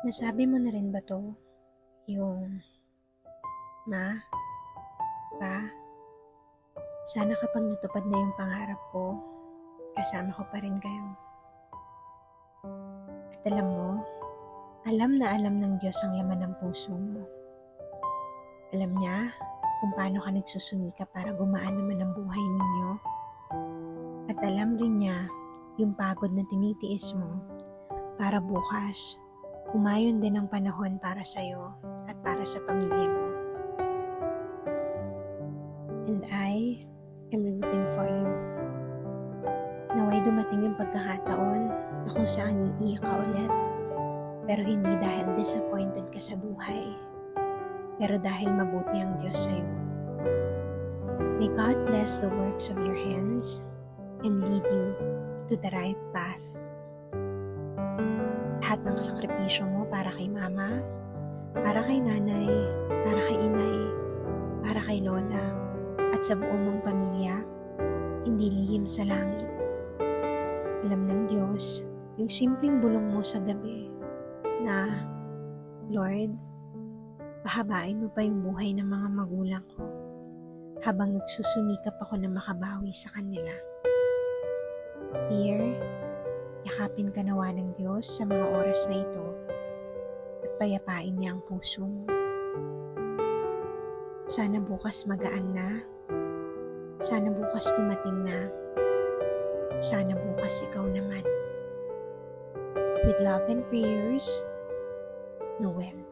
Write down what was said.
Nasabi mo na rin ba 'to? Yung, "Ma, Pa, sana kapag natupad na yung pangarap ko, kasama ko pa rin kayo." At alam na alam ng Diyos ang laman ng puso mo. Alam niya kung paano ka nagsusumikap para gumaan naman ang buhay ninyo. At alam rin niya yung pagod na tinitiis mo para bukas, humayon din ang panahon para sa'yo at para sa pamilya mo. And I am rooting for you. Naway dumating yung pagkakataon na kung saan iiyak ka ulit. Pero hindi dahil disappointed ka sa buhay, pero dahil mabuti ang Diyos sa'yo. May God bless the works of your hands and lead you to the right path. Lahat ng sakripisyo mo para kay mama, para kay nanay, para kay inay, para kay lola, at sa buong mong pamilya, hindi lihim sa langit. Alam ng Diyos yung simpleng bulong mo sa gabi na, "Lord, pahabain mo pa yung buhay ng mga magulang ko habang nagsusumikap ako na makabawi sa kanila." Dear, yakapin ka nawa ng Diyos sa mga oras na ito at payapain niya ang puso mo. Sana bukas magaan na, sana bukas dumating na, sana bukas ikaw naman. With love and prayers, Noel.